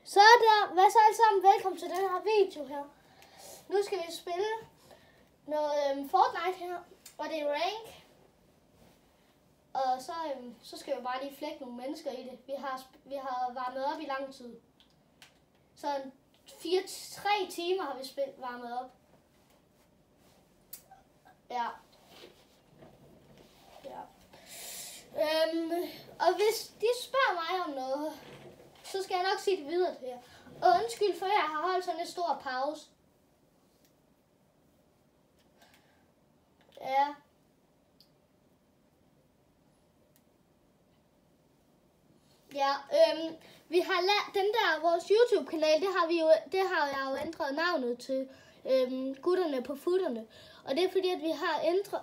Så der, hvad så alle sammen, velkommen til den her video her. Nu skal vi spille noget Fortnite her, og det er rank. Og så skal vi bare lige flække nogle mennesker i det. Vi har varmet op i lang tid. Så 3 timer har vi varmet op. Ja. Og hvis de spørger mig om noget, så skal jeg nok sige det videre til jer. Og undskyld for, at jeg har holdt sådan en stor pause. Ja. Ja, vi har den der, vores YouTube-kanal, det har jeg jo ændret navnet til gutterne på futterne. Og det er fordi, at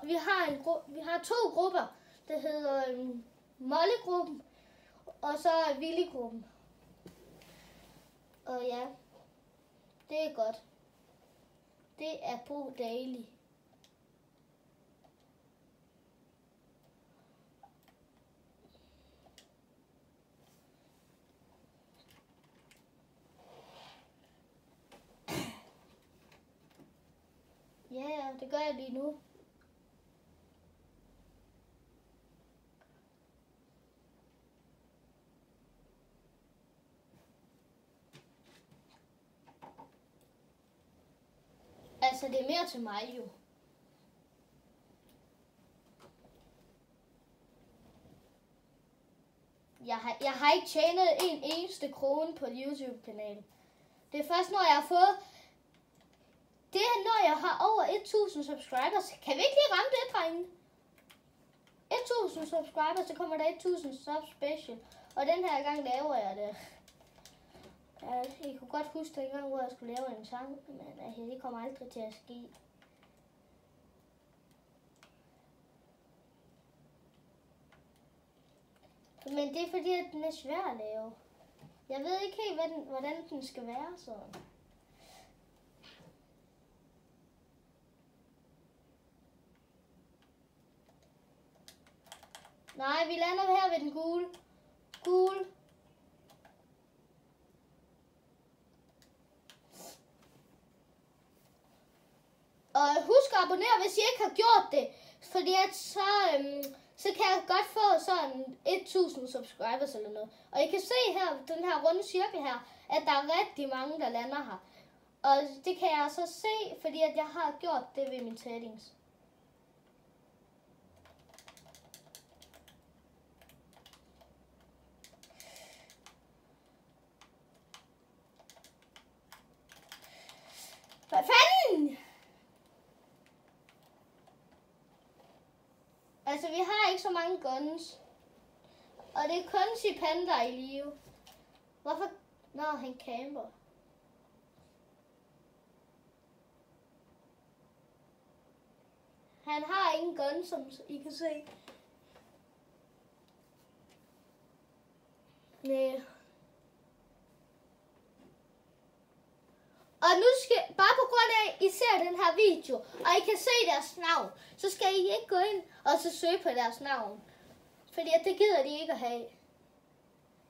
vi har 2 grupper. Det hedder Mollegruppen, og så Willy-gruppen. Og ja, det er godt. Det er på daily. Ja, det gør jeg lige nu. Altså, det er mere til mig jo. Jeg har ikke tjent en eneste krone på YouTube-kanalen. Det er først, når jeg har fået... Det er, når jeg har over 1000 subscribers. Kan vi ikke lige ramme det, drenge? 1000 subscribers, så kommer der 1000 sub special. Og den her gang laver jeg det. Jeg kunne godt huske den gang, hvor jeg skulle lave en sang, men det kommer aldrig til at ske. Men det er fordi, at den er svær at lave. Jeg ved ikke helt, hvordan den skal være sådan. Nej, vi lander her ved den gule. Gul. Og husk at abonnere, hvis I ikke har gjort det. Fordi at så kan jeg godt få sådan 1000 subscribers eller noget. Og I kan se her, den her runde cirkel her, at der er rigtig mange, der lander her. Og det kan jeg så se, fordi at jeg har gjort det ved mine settings. Hvad fanden? Altså, vi har ikke så mange guns. Og det er kun Sipan, der er i live. Hvorfor? Nå, han camper. Han har ingen gun, som I kan se. Næh. Og nu skal, bare på grund af, at I ser den her video, og I kan se deres navn, så skal I ikke gå ind og så søge på deres navn. Fordi at det gider de ikke at have.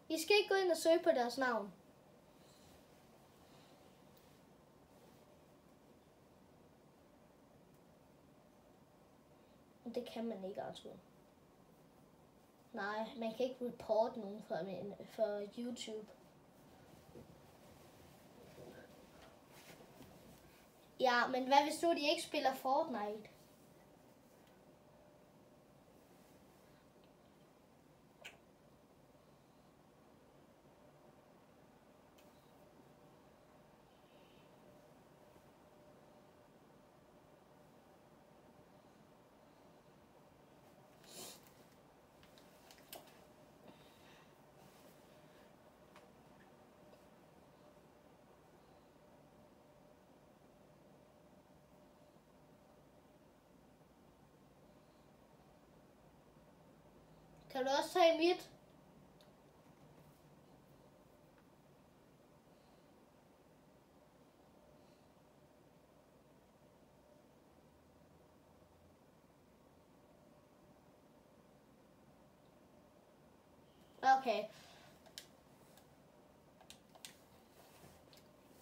I skal ikke gå ind og søge på deres navn. Det kan man ikke, altså. Nej, man kan ikke reporte nogen for YouTube. Ja, men hvad hvis nu de ikke spiller Fortnite? Kan du også tage mit? Okay.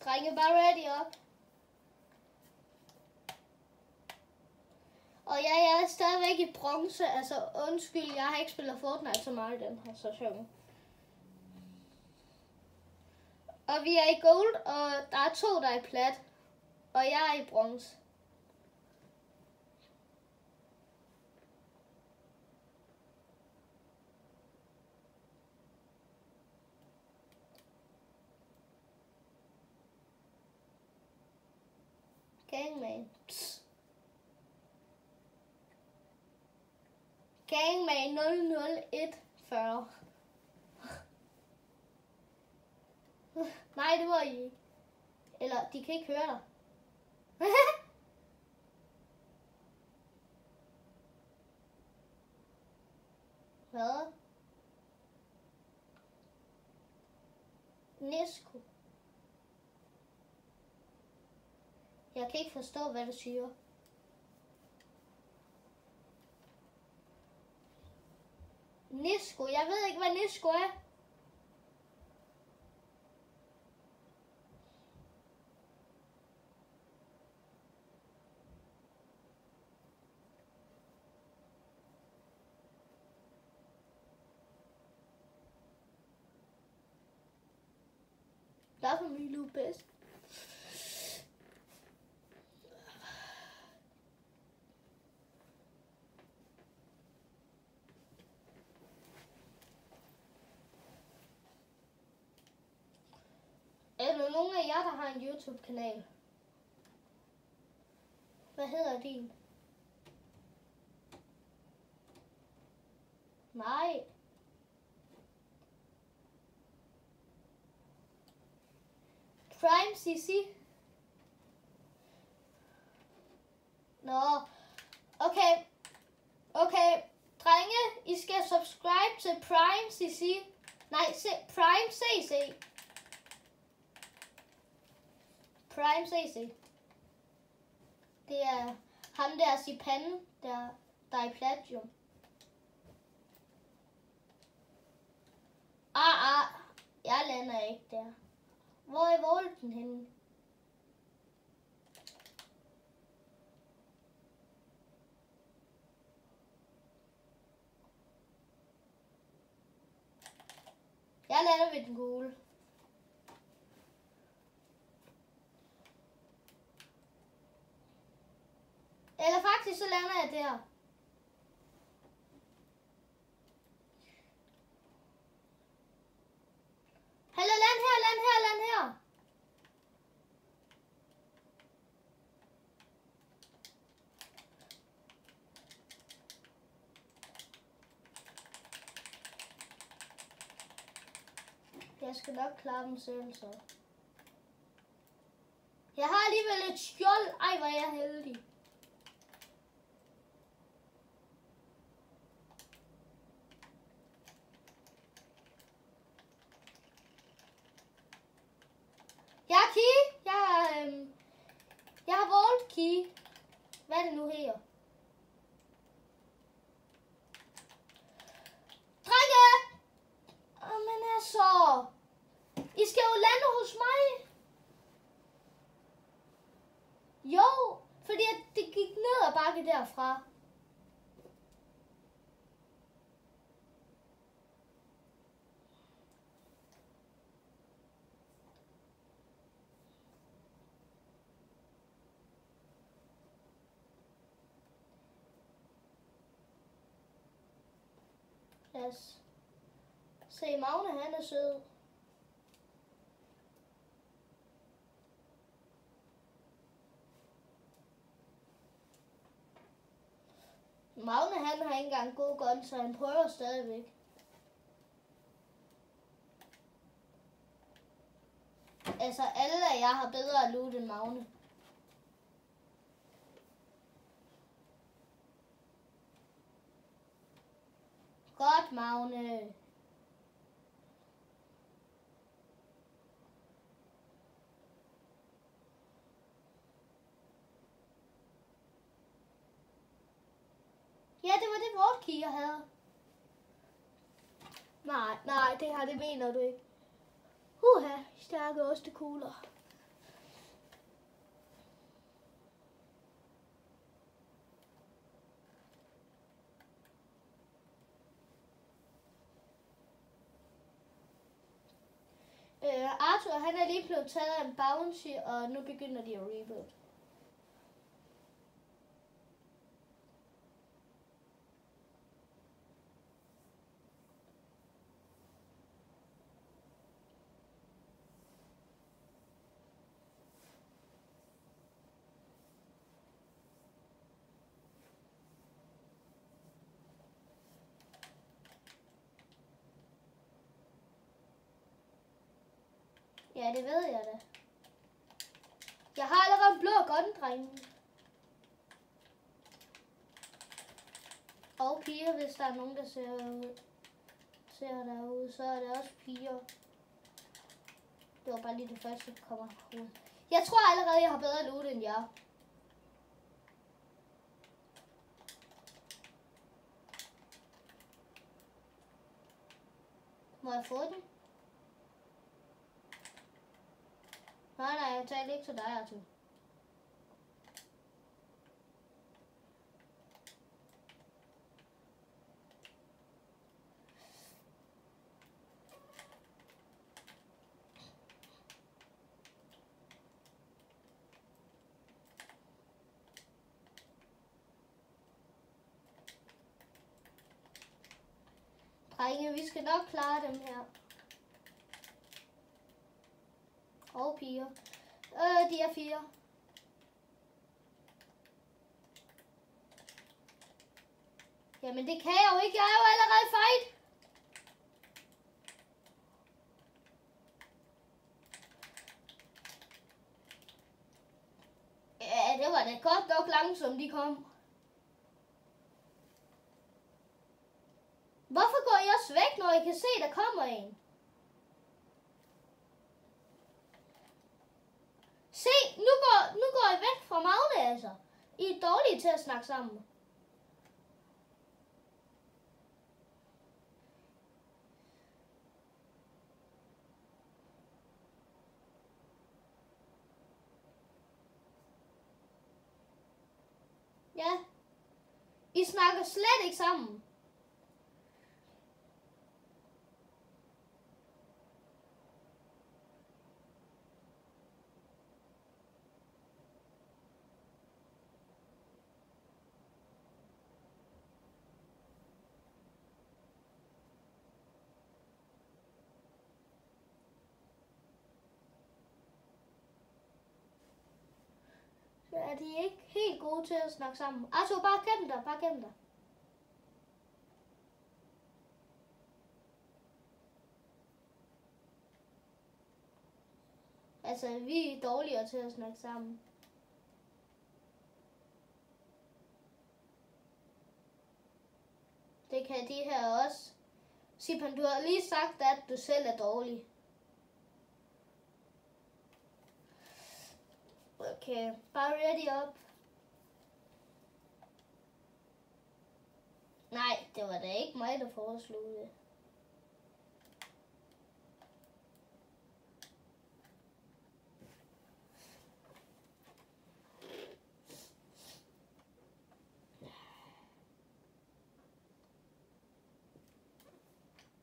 Drenge, bare ready op. Og ja, jeg er stadigvæk i bronze. Altså, undskyld, jeg har ikke spillet Fortnite så meget i den her sæson. Og vi er i gold, og der er 2, der er i plat. Og jeg er i bronze. Gangman. Gangman 00140. Nej, det var I ikke. Eller, de kan ikke høre dig. Hvad? Nesco. Jeg kan ikke forstå, hvad du siger. Nesco. Jeg ved ikke, hvad Nesco er. Der er for mig nu bedst. Er der nogen af jer, der har en YouTube-kanal? Hvad hedder din? Nej. Prime CC. Nå. Okay. Okay. Drenge, I skal subscribe til Prime CC. Nej, Prime CC. Prime CC. Det er ham der Sipan, der er i Platinum. Jeg lander ikke der. Hvor er Volten henne? Jeg lander ved den gule. Eller faktisk så lander jeg der. Hallo, land her. Jeg skal nok klare dem selv, så. Jeg har alligevel et skjold. Ej, hvor er jeg heldig. Jeg har key. Jeg har vault key. Hvad er det nu her? Drenge! Men altså. I skal jo lande hos mig. Jo, fordi det gik ned ad bakke derfra. Lad os se, Magne, han er sød. Magne, han har ikke engang god gun, så han prøver stadigvæk. Altså, alle af jer har bedre loot end Magne. Godt, Magne. Ja, det var det vort key, jeg havde. Nej, det her, det mener du ikke. Stærke ostekugler. Arthur, han er lige blevet taget af en bounty, og nu begynder de at reboot. Ja, det ved jeg da. Jeg har allerede en blå gun, drenge. Og piger, hvis der er nogen, der ser derude, så er det også piger. Det var bare lige det første, der kommer ud. Jeg tror allerede, jeg har bedre loot end jer. Må jeg få den? Nej, jeg taler ikke til dig, Arthur. Drenge, vi skal nok klare dem her. Og piger. De er 4. Jamen det kan jeg jo ikke. Jeg er jo allerede fight. Ja, det var da godt nok langsomt, de kom. Hvorfor går I også væk, når I kan se, der kommer en? Se, nu går I væk fra Magne, altså. I er dårlige til at snakke sammen. Ja. I snakker slet ikke sammen. Så er de ikke helt gode til at snakke sammen. Altså, bare gem dig, bare gem dig. Altså, vi er dårligere til at snakke sammen. Det kan de her også. Sipan, du har lige sagt, at du selv er dårlig. Okay, bare ready up. Nej, det var da ikke mig, der foreslog det.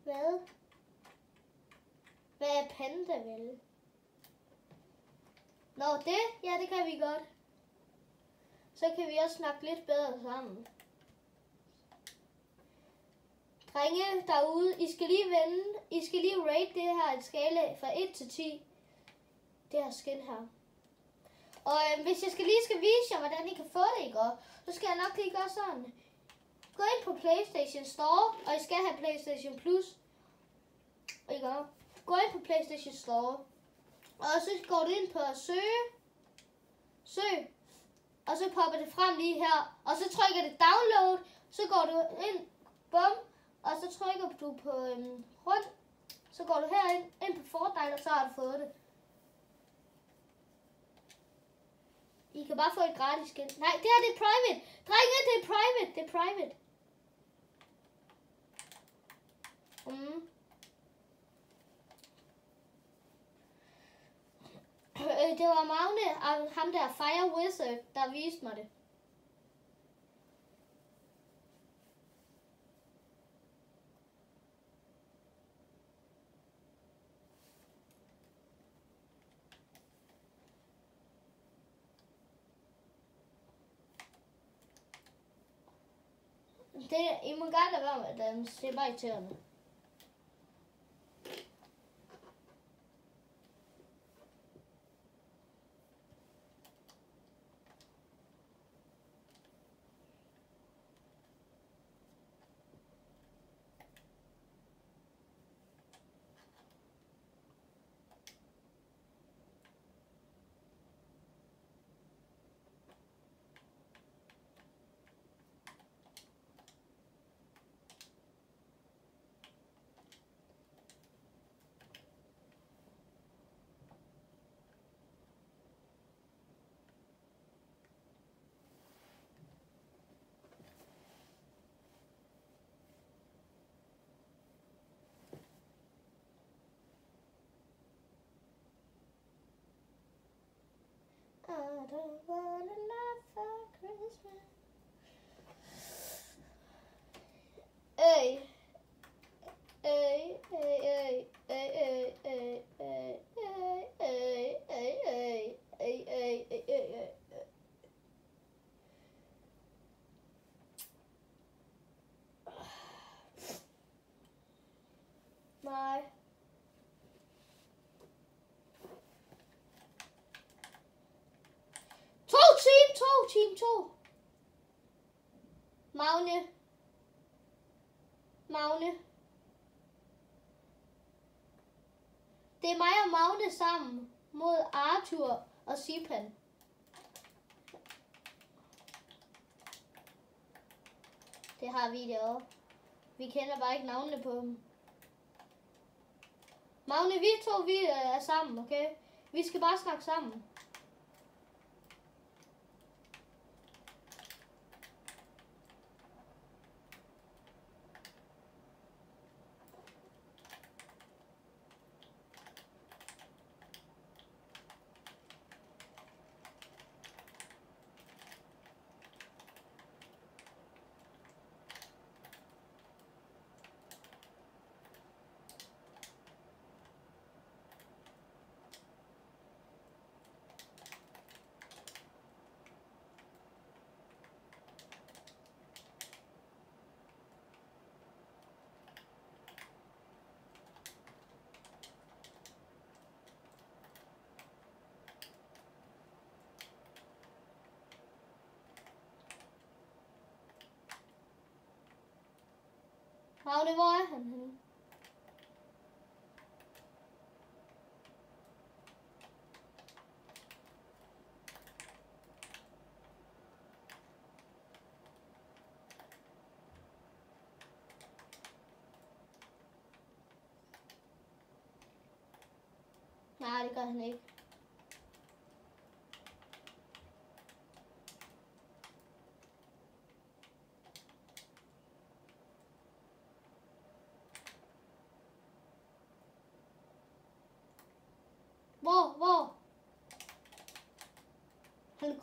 Hvad? Hvad er Panda vel? Nå, det? Ja, det kan vi godt. Så kan vi også snakke lidt bedre sammen. Drenge derude, I skal lige vende. I skal lige rate det her en skala fra 1 til 10. Det her skin her. Og hvis jeg skal vise jer, hvordan I kan få det, ikke? Så skal jeg nok lige gøre sådan. Gå ind på PlayStation Store, og I skal have PlayStation Plus. Ikke? Gå ind på PlayStation Store. Og så går du ind på søg. Og så popper det frem lige her. Og så trykker det download. Så går du ind, bum. Og så trykker du på rundt. Så går du herind, ind på Fortnite, og så har du fået det. I kan bare få et gratis skin. Nej, det her det er private. Drenge, det er private. Det er private. Det var Magne, ham der Fire Wizard, der viste mig det. I må gerne lade være med den. Det er bare irriterende. I don't want a lot for Christmas. Hey. Hey, hey, hey, hey, hey, hey, hey, hey, hey, hey, hey, hey, hey, hey, hey. Nej. Team 2. Magne. Det er mig og Magne sammen mod Arthur og Sipan. Det har vi derovre. Vi kender bare ikke navnene på dem. Magne, vi er sammen, okay? Vi skal bare snakke sammen. Magne, hvor er han henne? Nej, det gør han ikke. Hvor? Han...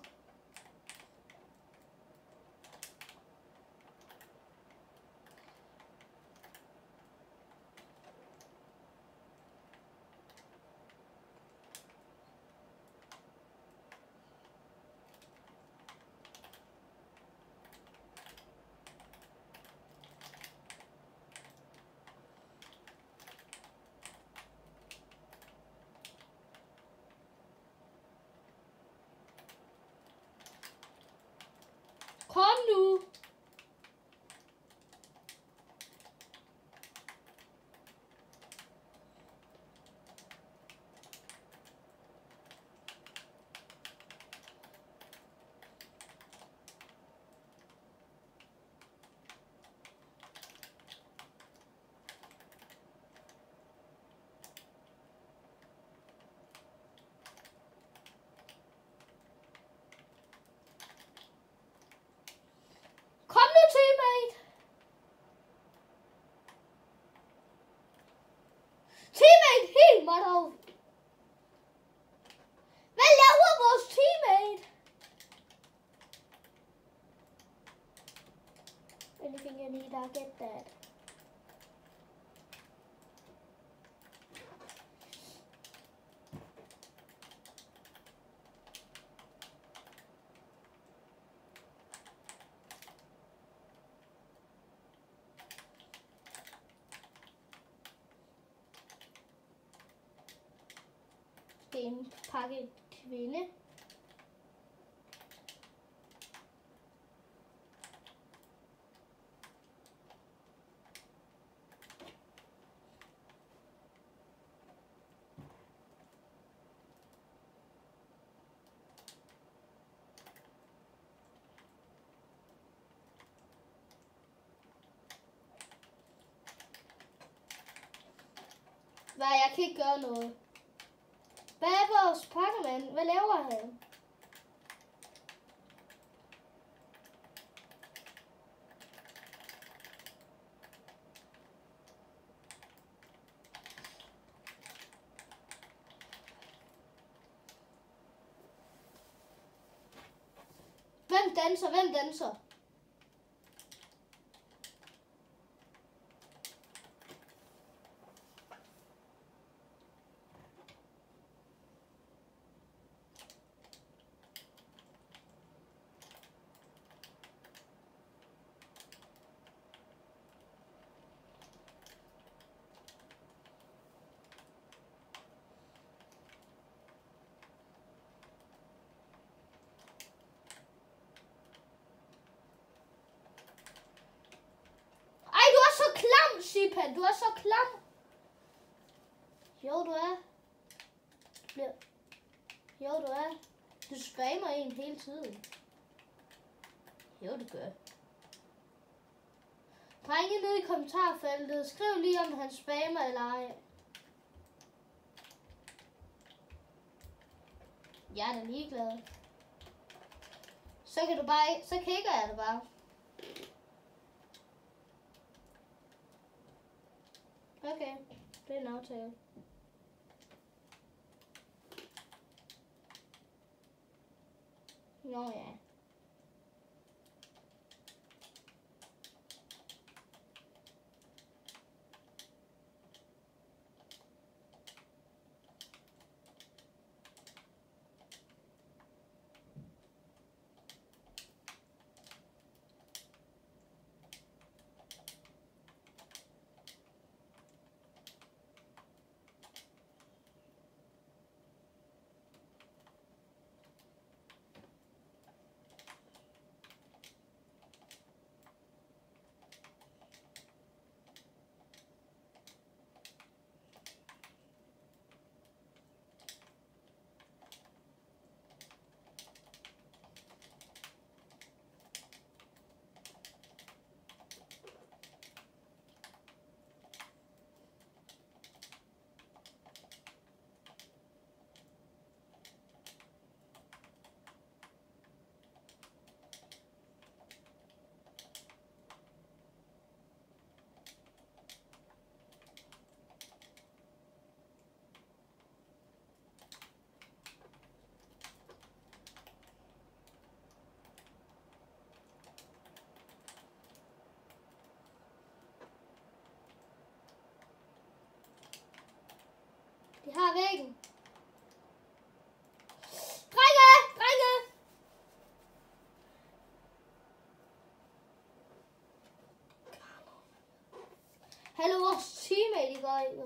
Kom nu! Kom nu, teammate! Teammate, helt mig dog! Hvad laver vores teammate? Anything you need, I'll get that. en pakke kvinde. Hvad, jeg kan ikke gøre noget. Hvad er vores pakkemand? Hvad laver han? Hvem danser? Hvem danser? Sypan, du er så klam. Jo, du er. Jo, du er. Du spammer en hele tiden. Jo, det gør. Drenge ned i kommentarfeltet. Skriv lige, om han spammer eller ej. Jeg er da ligeglad. Så kan du bare, så kigger jeg det bare. Okay, det er en aftale. Nå ja. De har væggen. Drenge! Drenge! Hallo, vores teammate i går ikke?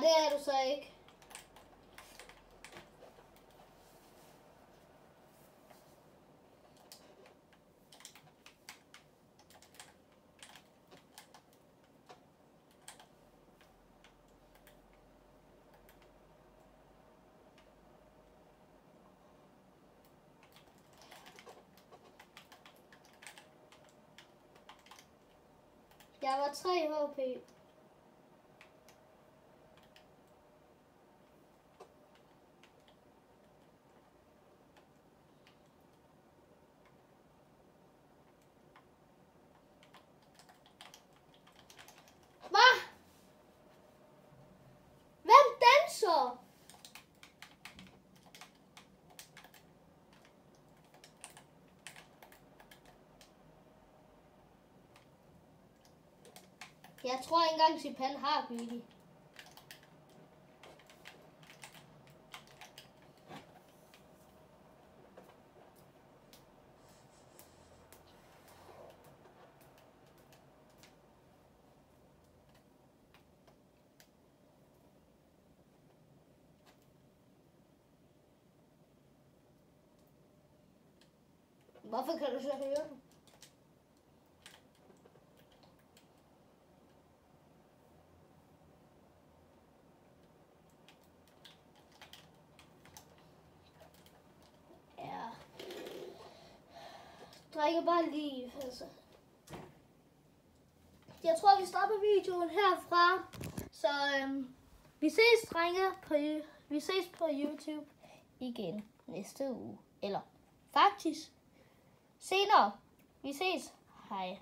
Det er du så ikke. Jeg var 3 HP. Hvad? Hvem danser? Jeg tror ikke engang Sypan har Greedy. Hvorfor kan du så høre den? Ja. Drikker bare lige, altså. Jeg tror, vi stopper videoen herfra. Så vi ses, drenge, vi ses på YouTube igen næste uge. Eller faktisk senere. Vi ses. Hej.